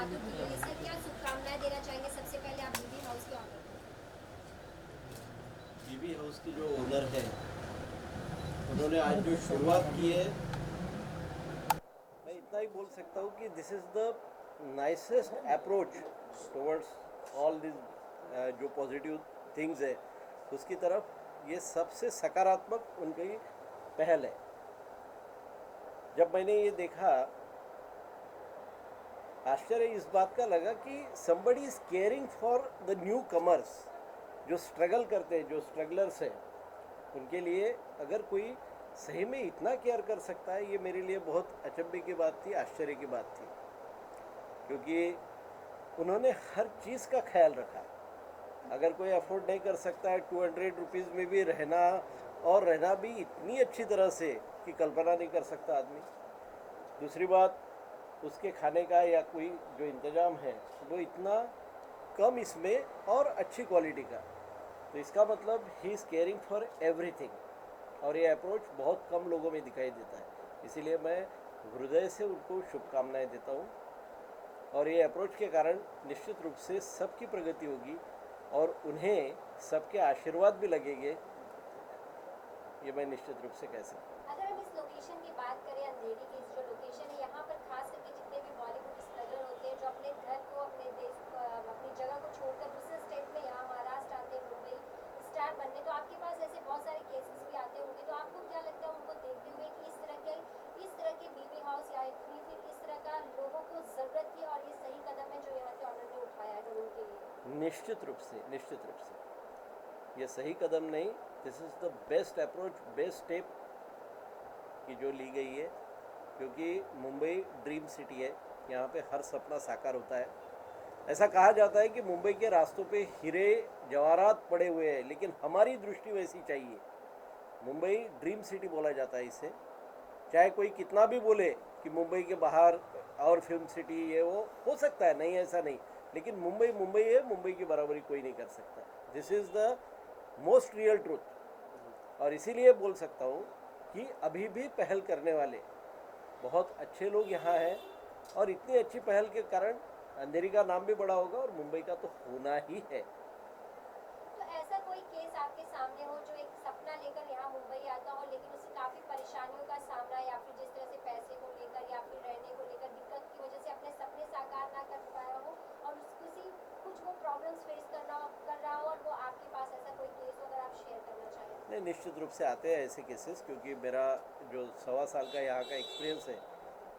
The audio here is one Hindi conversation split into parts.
हाथों की गई सर, क्या शुभकामनाएं देना चाहेंगे सबसे पहले आप बीबी हाउस के ऑनर को? बीबी हाउस की जो ओनर है उन्होंने आज जो शुरुआत की है, मैं इतना ही बोल सकता हूँ कि this is the nicest approach towards all this जो पॉजिटिव थिंग्स है उसकी तरफ। ये सबसे सकारात्मक उनकी पहल है। जब मैंने ये देखा, आश्चर्य इस बात का लगा कि somebody is caring for the new commerce, जो स्ट्रगल करते हैं, जो स्ट्रगलर्स हैं, उनके लिए अगर कोई सही में इतना केयर कर सकता है, ये मेरे लिए बहुत अचंभे की बात थी, आश्चर्य की बात थी। क्योंकि उन्होंने हर चीज़ का ख्याल रखा। अगर कोई अफोर्ड नहीं कर सकता है 200 रुपीज़ में भी रहना, और रहना भी इतनी अच्छी तरह से कि कल्पना नहीं कर सकता आदमी। दूसरी बात, उसके खाने का या कोई जो इंतज़ाम है वो इतना कम इसमें और अच्छी क्वालिटी का। तो इसका मतलब he is caring for everything, और ये अप्रोच बहुत कम लोगों में दिखाई देता है। इसीलिए मैं हृदय से उनको शुभकामनाएं देता हूँ, और ये अप्रोच के कारण निश्चित रूप से सबकी प्रगति होगी और उन्हें सबके आशीर्वाद भी लगेंगे, ये मैं निश्चित रूप से कह सकता हूँ। अगर हम इस लोकेशन की बात करें, अंधेरी की जो लोकेशन है, यहाँ पर खास करके जितने भी बॉलीवुड स्ट्रगलर होते हैं जो अपने घर को, अपने देश को, अपनी जगह को छोड़कर दूसरे स्टेट में यहाँ महाराष्ट्र आते हैं, मुंबई स्टार बनने, तो आपके पास ऐसे बहुत सारे केसेस भी आते होंगे। तो आपको क्या लगता है उनको देखते हुए कि इस तरह के बीबी हाउस या फिर इस तरह का लोगों को ज़रूरत थी और ये सही कदम है जो यहाँ के ऑनर ने उठाया है उनके लिए? निश्चित रूप से, निश्चित रूप से ये सही कदम नहीं, this is the best approach, best step की जो ली गई है। क्योंकि मुंबई ड्रीम सिटी है, यहाँ पे हर सपना साकार होता है। ऐसा कहा जाता है कि मुंबई के रास्तों पे हीरे जवाहरात पड़े हुए हैं, लेकिन हमारी दृष्टि वैसी चाहिए। मुंबई ड्रीम सिटी बोला जाता है इसे। चाहे कोई कितना भी बोले कि मुंबई के बाहर और फिल्म सिटी ये वो हो सकता है, नहीं ऐसा नहीं, लेकिन मुंबई मुंबई है, मुंबई की बराबरी कोई नहीं कर सकता। This is the most real truth. और इसीलिए बोल सकता हूँ कि अभी भी पहल करने वाले बहुत अच्छे लोग यहाँ हैं, और इतनी अच्छी पहल के कारण अंधेरी का नाम भी बड़ा होगा और मुंबई का तो होना ही है। तो ऐसा कोई केस आपके सामने हो जो एक सपना लेकर यहाँ मुंबई आता हो, लेकिन उसे काफी परेशानियों का सामना, या फिर जिस तरह से पैसे को लेकर या फिर रहने को लेकर दिक्कत की वजह से अपने सपने साकार ना कर पाया हो, और किसी कुछ वो प्रॉब्लम्स फेस कर रहा हो, और वो आपके पास ऐसा कोई केस हो, अगर आप शेयर करना चाहें? नहीं, निश्चित रूप से आते हैं ऐसे केसेस, क्योंकि मेरा जो 1.25 साल का यहाँ का एक्सपीरियंस है,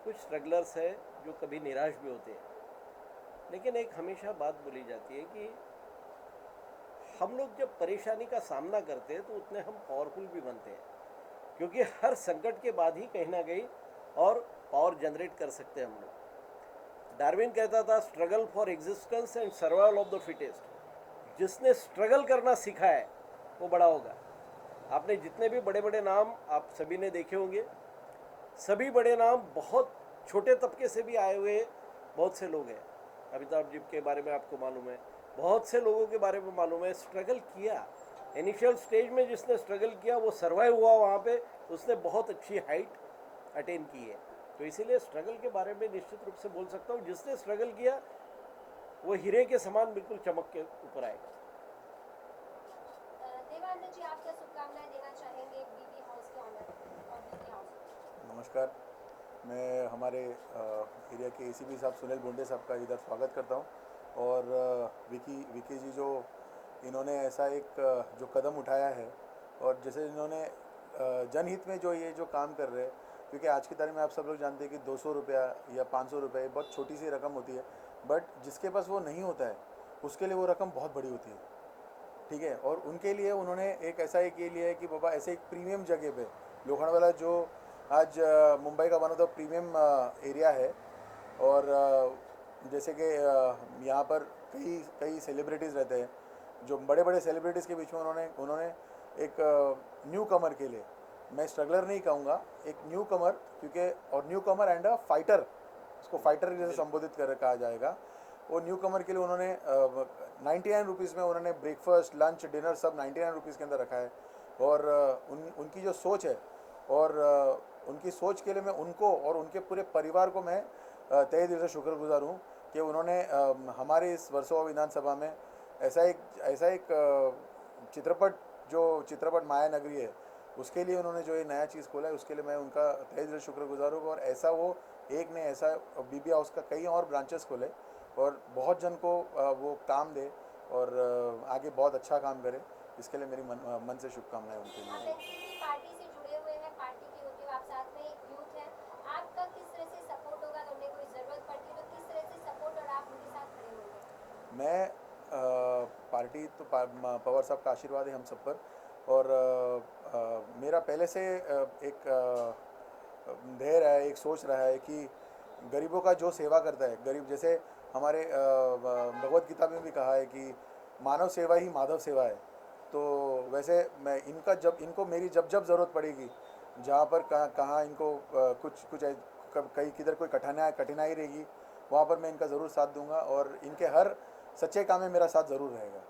कुछ स्ट्रगलर्स है जो कभी निराश भी होते हैं। लेकिन एक हमेशा बात बोली जाती है कि हम लोग जब परेशानी का सामना करते हैं तो उतने हम पावरफुल भी बनते हैं, क्योंकि हर संकट के बाद ही कहीं ना कहीं और पावर जनरेट कर सकते हैं हम लोग। डार्विन कहता था struggle for existence and survival of the fittest. जिसने स्ट्रगल करना सीखा है वो बड़ा होगा। आपने जितने भी बड़े बड़े नाम आप सभी ने देखे होंगे, सभी बड़े नाम बहुत छोटे तबके से भी आए हुए बहुत से लोग हैं। अमिताभ जी के बारे में आपको मालूम है, बहुत से लोगों के बारे में मालूम है, स्ट्रगल किया। इनिशियल स्टेज में जिसने स्ट्रगल किया वो सर्वाइव हुआ वहाँ पे, उसने बहुत अच्छी हाइट अटेन की है। तो इसीलिए स्ट्रगल के बारे में निश्चित रूप से बोल सकता हूँ, जिसने स्ट्रगल किया वो हीरे के समान बिल्कुल चमक के ऊपर आएगा। देवानंद जी, आप क्या शुभकामनाएं देना चाहेंगे बीबी हाउस के ऑनर और बीबी हाउस को? नमस्कार। मैं हमारे एरिया के एसीपी साहब सुनील बुंडे साहब का इधर स्वागत करता हूँ। और विकी विकी जी जो इन्होंने ऐसा एक जो कदम उठाया है, और जैसे इन्होंने जनहित में जो ये जो काम कर रहे हैं, क्योंकि आज की तारीख में आप सब लोग जानते हैं कि 200 रुपया या 500 रुपये बहुत छोटी सी रकम होती है, बट जिसके पास वो नहीं होता है उसके लिए वो रकम बहुत बड़ी होती है। ठीक है, और उनके लिए उन्होंने एक ऐसा एक ये लिया है कि बाबा ऐसे एक प्रीमियम जगह पे लोखंडवाला जो आज मुंबई का one of the premium area है। और जैसे कि यहाँ पर कई कई सेलिब्रिटीज़ रहते हैं, जो बड़े बड़े सेलिब्रिटीज़ के बीच में उन्होंने उन्होंने एक न्यू कमर के लिए, मैं स्ट्रगलर नहीं कहूँगा, एक न्यू कमर, क्योंकि और new Qamar and a fighter, उसको फाइटर जैसे संबोधित कर कहा जाएगा, वो न्यू कमर के लिए उन्होंने 99 रुपीज़ में उन्होंने ब्रेकफास्ट लंच डिनर सब 99 रुपीज़ के अंदर रखा है। और उनकी जो सोच है, और उनकी सोच के लिए मैं उनको और उनके पूरे परिवार को मैं तहे दिल से शुक्रगुजार हूँ कि उन्होंने हमारे इस वर्सोवा विधानसभा में ऐसा एक चित्रपट माया नगरी है, उसके लिए उन्होंने जो ये नया चीज़ खोला है उसके लिए मैं उनका तहे दिल से शुक्रगुजार हूँ। और ऐसा वो एक ने ऐसा बीबी हाउस का कई और ब्रांचेस खोले और बहुत जन को वो काम दे और आगे बहुत अच्छा काम करे, इसके लिए मेरी मन से शुभकामनाएं उनके आप लिए। एनसीपी पार्टी से जुड़े हुए हैं, पार्टी के होते हुए आप साथ में एक यूथ हैं, आपका किस तरह से सपोर्ट होगा? तो उन्हें कोई ज़रूरत पड़ती है तो किस तरह से सपोर्ट और आप उनके साथ खड़े होंगे? मैं पार्टी तो पवार साहब का आशीर्वाद है हम सब पर। और मेरा पहले से एक ध्येय रहा है, एक सोच रहा है कि गरीबों का जो सेवा करता है, गरीब जैसे हमारे भगवत गीता में भी कहा है कि मानव सेवा ही माधव सेवा है। तो वैसे मैं इनको मेरी जब ज़रूरत पड़ेगी, जहाँ पर कहाँ इनको कहीं किधर कोई कठिनाई रहेगी, वहाँ पर मैं इनका ज़रूर साथ दूंगा और इनके हर सच्चे काम में मेरा साथ ज़रूर रहेगा।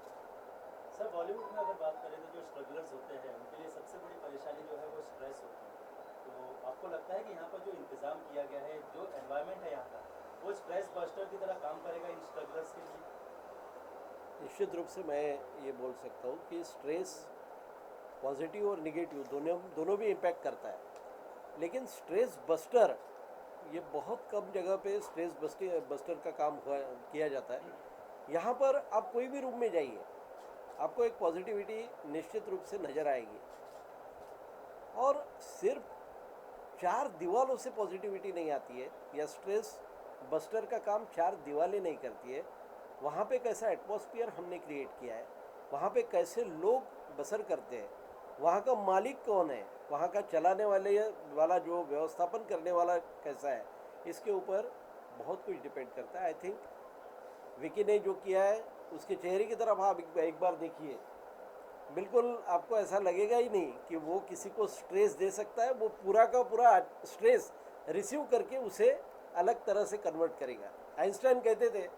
सर, बॉलीवुड में अगर बात करें तो जो स्ट्रगलर्स होते हैं उनके लिए सबसे बड़ी परेशानी जो है वो स्ट्रेस होती है। तो आपको लगता है कि यहाँ पर जो इंतज़ाम किया गया है, जो एनवायरनमेंट है यहाँ का, वो स्ट्रेस बस्टर की तरह काम करेगा इन स्ट्रगलर्स के लिए? निश्चित रूप से मैं ये बोल सकता हूँ कि स्ट्रेस पॉजिटिव और निगेटिव दोनों भी इम्पैक्ट करता है, लेकिन स्ट्रेस बस्टर ये बहुत कम जगह पे स्ट्रेस बस्टर का काम किया जाता है। यहाँ पर आप कोई भी रूम में जाइए, आपको एक पॉजिटिविटी निश्चित रूप से नज़र आएगी। और सिर्फ 4 दीवारों से पॉजिटिविटी नहीं आती है, या स्ट्रेस बस्टर का काम 4 दीवारें नहीं करती है। वहाँ पे कैसा एटमॉस्फेयर हमने क्रिएट किया है, वहाँ पे कैसे लोग बसर करते हैं, वहाँ का मालिक कौन है, वहाँ का चलाने वाला जो व्यवस्थापन करने वाला कैसा है, इसके ऊपर बहुत कुछ डिपेंड करता है। आई थिंक विकी ने जो किया है, उसके चेहरे की तरफ आप एक बार देखिए, बिल्कुल आपको ऐसा लगेगा ही नहीं कि वो किसी को स्ट्रेस दे सकता है। वो पूरा का पूरा स्ट्रेस रिसीव करके उसे अलग तरह से कन्वर्ट करेगा। आइंस्टाइन कहते थे,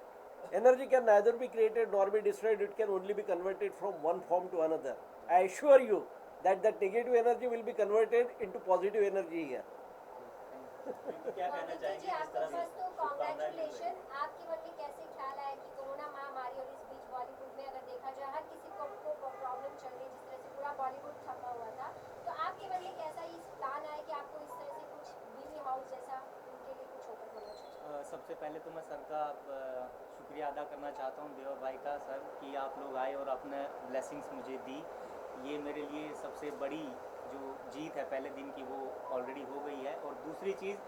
energy can neither be created nor be destroyed, it can only be converted from one form to another. I assure you that negative energy will be converted into positive energy here. क्या कहना चाहेंगे जी, जिस तरह से आपको फर्स्ट तो कांग्रेचुलेशन। आपके मन में कैसे ख्याल आया कि कोरोना महामारी और इस बीच बॉलीवुड में अगर देखा जाए हर किसी को प्रॉब्लम चल रही है, जिस तरह से पूरा बॉलीवुड थका हुआ था, तो आपके मन में कैसा इस प्लान आया कि आपको इस तरह से कुछ बीवी हाउस जैसा उनके लिए कुछ ओपन करना चाहिए? सबसे पहले तो मैं सर का शुक्रिया अदा करना चाहता हूँ, देवा भाई का, सर कि आप लोग आए और अपने ब्लेसिंग्स मुझे दी। ये मेरे लिए सबसे बड़ी जो जीत है पहले दिन की वो ऑलरेडी हो गई है। और दूसरी चीज़,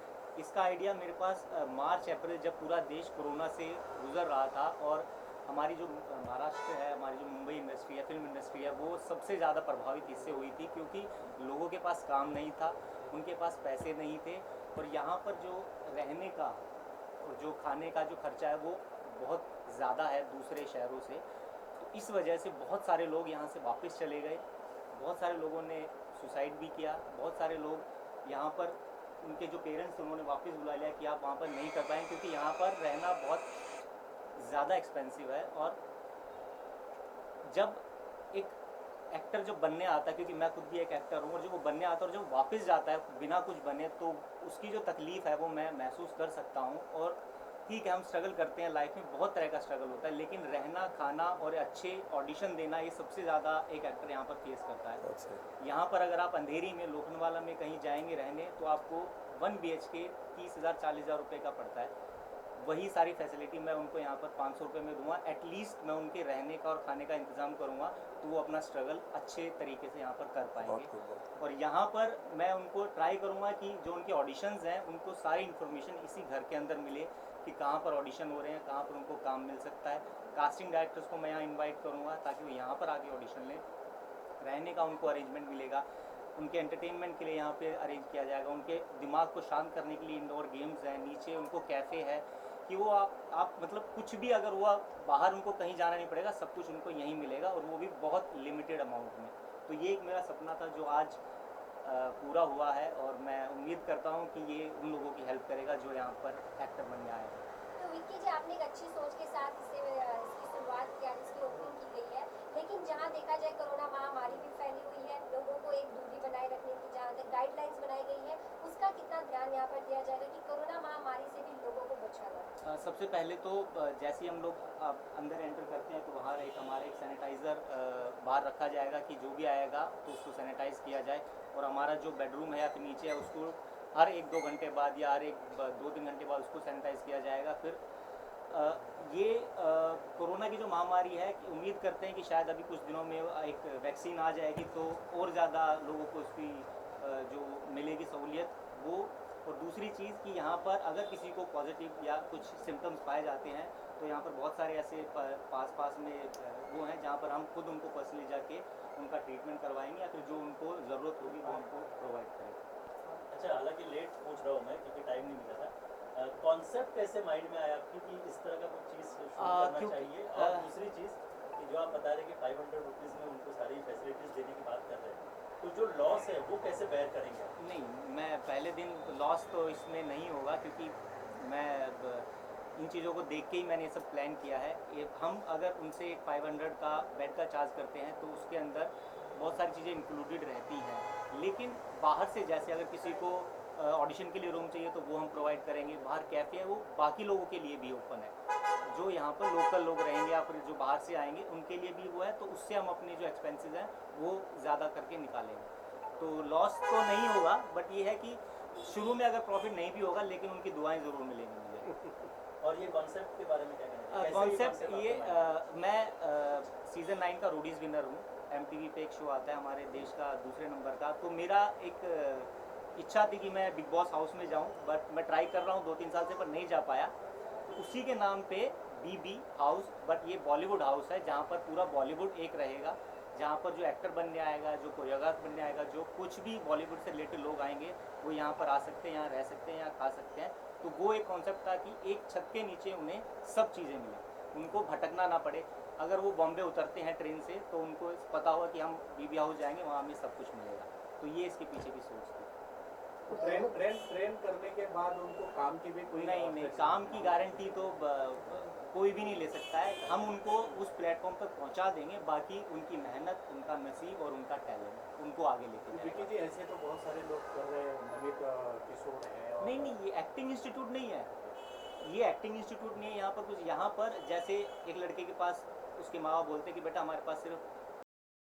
इसका आइडिया मेरे पास मार्च अप्रैल जब पूरा देश कोरोना से गुजर रहा था और हमारी जो महाराष्ट्र है, हमारी जो मुंबई इंडस्ट्री है, फिल्म इंडस्ट्री है, वो सबसे ज़्यादा प्रभावित इससे हुई थी क्योंकि लोगों के पास काम नहीं था, उनके पास पैसे नहीं थे और यहाँ पर जो रहने का और जो खाने का जो खर्चा है वो बहुत ज़्यादा है दूसरे शहरों से। तो इस वजह से बहुत सारे लोग यहाँ से वापस चले गए, बहुत सारे लोगों ने सुसाइड भी किया, बहुत सारे लोग यहाँ पर उनके जो पेरेंट्स थे उन्होंने वापस बुला लिया कि आप वहाँ पर नहीं कर पाएंगे क्योंकि यहाँ पर रहना बहुत ज़्यादा एक्सपेंसिव है। और जब एक एक्टर जब बनने आता है, क्योंकि मैं खुद भी एक एक्टर हूँ, और जब वो बनने आता है और जब वापस जाता है बिना कुछ बने, तो उसकी जो तकलीफ़ है वो मैं महसूस कर सकता हूँ। और ठीक है, हम स्ट्रगल करते हैं, लाइफ में बहुत तरह का स्ट्रगल होता है, लेकिन रहना, खाना और अच्छे ऑडिशन देना, ये सबसे ज़्यादा एक एक्टर यहाँ पर फेस करता है। यहाँ पर अगर आप अंधेरी में लोखंडवाला में कहीं जाएंगे रहने तो आपको 1 BHK 30,000 40,000 रुपये का पड़ता है। वही सारी फैसिलिटी मैं उनको यहाँ पर 500 रुपये में दूंगा। एटलीस्ट मैं उनके रहने का और खाने का इंतज़ाम करूँगा तो वो अपना स्ट्रगल अच्छे तरीके से यहाँ पर कर पाएंगे। और यहाँ पर मैं उनको ट्राई करूँगा कि जो उनके ऑडिशंस हैं उनको सारी इन्फॉर्मेशन इसी घर के अंदर मिले कि कहाँ पर ऑडिशन हो रहे हैं, कहाँ पर उनको काम मिल सकता है। कास्टिंग डायरेक्टर्स को मैं यहाँ इन्वाइट करूँगा ताकि वो यहाँ पर आके ऑडिशन लें। रहने का उनको अरेंजमेंट मिलेगा, उनके एंटरटेनमेंट के लिए यहाँ पे अरेंज किया जाएगा, उनके दिमाग को शांत करने के लिए इंडोर गेम्स हैं, नीचे उनको कैफ़े है कि वो आप मतलब कुछ भी अगर हुआ बाहर उनको कहीं जाना नहीं पड़ेगा, सब कुछ उनको यहीं मिलेगा और वो भी बहुत लिमिटेड अमाउंट में। तो ये एक मेरा सपना था जो आज पूरा हुआ है और मैं उम्मीद करता हूँ कि ये उन लोगों की हेल्प करेगा जो यहाँ पर एक्टर बनने आए हैं। तो विक्की जी, आपने एक अच्छी सोच के साथ इसकी शुरुआत की, इसकी ओपनिंग की गई है, लेकिन जहाँ देखा जाए कोरोना महामारी भी फैली हुई है, लोगों को एक दूरी बनाए रखने की जहाँ तक गाइडलाइंस बनाई गई है, उसका कितना ध्यान यहाँ पर दिया जाएगा कि कोरोना महामारी से भी लोगों को बचा जाए? सबसे पहले तो जैसे ही हम लोग अंदर एंटर करते हैं तो बाहर हमारा एक सैनिटाइज़र बाहर रखा जाएगा कि जो भी आएगा तो उसको सैनिटाइज़ किया जाए। और हमारा जो बेडरूम है या फिर नीचे है उसको हर 1-2 घंटे बाद या हर 2-3 घंटे बाद उसको सैनिटाइज़ किया जाएगा। फिर ये कोरोना की जो महामारी है कि उम्मीद करते हैं कि शायद अभी कुछ दिनों में एक वैक्सीन आ जाएगी तो और ज़्यादा लोगों को उसकी जो मिलेगी सहूलियत वो। और दूसरी चीज़ कि यहाँ पर अगर किसी को पॉजिटिव या कुछ सिम्टम्स पाए जाते हैं तो यहाँ पर बहुत सारे ऐसे पास में वो हैं जहाँ पर हम खुद उनको पर्सनली जाके उनका ट्रीटमेंट करवाएंगे या फिर जो उनको ज़रूरत होगी वो उनको प्रोवाइड करेंगे। अच्छा, हालांकि लेट पूछ रहा हूँ मैं क्योंकि टाइम नहीं मिला था। कॉन्सेप्ट कैसे माइंड में आया आपकी कि इस तरह का कुछ चीज़ शुरू करना चाहिए? और दूसरी चीज़ कि जो आप बता रहे कि 500 रुपीज़ में उनको सारी फैसिलिटीज़ देने की बात कर रहे हैं, तो जो लॉस है वो कैसे बेयर करेंगे आप? नहीं, मैं पहले दिन लॉस तो इसमें नहीं होगा क्योंकि मैं इन चीज़ों को देख के ही मैंने ये सब प्लान किया है। ये हम अगर उनसे 500 का बेड का चार्ज करते हैं तो उसके अंदर बहुत सारी चीज़ें इंक्लूडेड रहती हैं। लेकिन बाहर से जैसे अगर किसी को ऑडिशन के लिए रूम चाहिए तो वो हम प्रोवाइड करेंगे। बाहर कैफ़े है वो बाकी लोगों के लिए भी ओपन है। जो यहाँ पर लोकल लोग रहेंगे या फिर जो बाहर से आएंगे उनके लिए भी वो है, तो उससे हम अपने जो एक्सपेंसेस हैं वो ज़्यादा करके निकालेंगे। तो लॉस तो नहीं होगा, बट ये है कि शुरू में अगर प्रॉफिट नहीं भी होगा लेकिन उनकी दुआएं ज़रूर मिलेंगी मुझे। और ये कॉन्सेप्ट के बारे में क्या कहना है? कॉन्सेप्ट ये मैं सीज़न 9 का रोडीज़ विनर हूँ। MTV पे एक शो आता है हमारे देश का दूसरे नंबर का। तो मेरा एक इच्छा थी कि मैं बिग बॉस हाउस में जाऊँ, बट मैं ट्राई कर रहा हूँ 2-3 साल से पर नहीं जा पाया। तो उसी के नाम पे BB हाउस, बट ये बॉलीवुड हाउस है जहाँ पर पूरा बॉलीवुड एक रहेगा, जहाँ पर जो एक्टर बनने आएगा, जो कोरियोग्राफर बनने आएगा, जो कुछ भी बॉलीवुड से रिलेटेड लोग आएंगे वो यहाँ पर आ सकते हैं, यहाँ रह सकते हैं, यहाँ खा सकते हैं। तो वो एक कॉन्सेप्ट था कि एक छत के नीचे उन्हें सब चीज़ें मिलें, उनको भटकना ना पड़े। अगर वो बॉम्बे उतरते हैं ट्रेन से तो उनको पता होगा कि हम BB हाउस जाएंगे, वहाँ हमें सब कुछ मिलेगा। तो ये इसके पीछे की सोच थी। ट्रेन करने के बाद उनको काम की भी कोई नहीं, काम की गारंटी तो कोई भी नहीं ले सकता है। हम उनको उस प्लेटफॉर्म तक पहुंचा देंगे, बाकी उनकी मेहनत, उनका नसीब और उनका टैलेंट उनको आगे लेके विकी जाएगा। जी, ऐसे तो बहुत सारे लोग कर रहे हैं, नमित किशोर है और नहीं, ये एक्टिंग इंस्टीट्यूट नहीं है। ये एक्टिंग इंस्टीट्यूट नहीं है। यहाँ पर कुछ, यहाँ पर जैसे एक लड़के के पास उसके माँ बाप बोलते हैं कि बेटा हमारे पास सिर्फ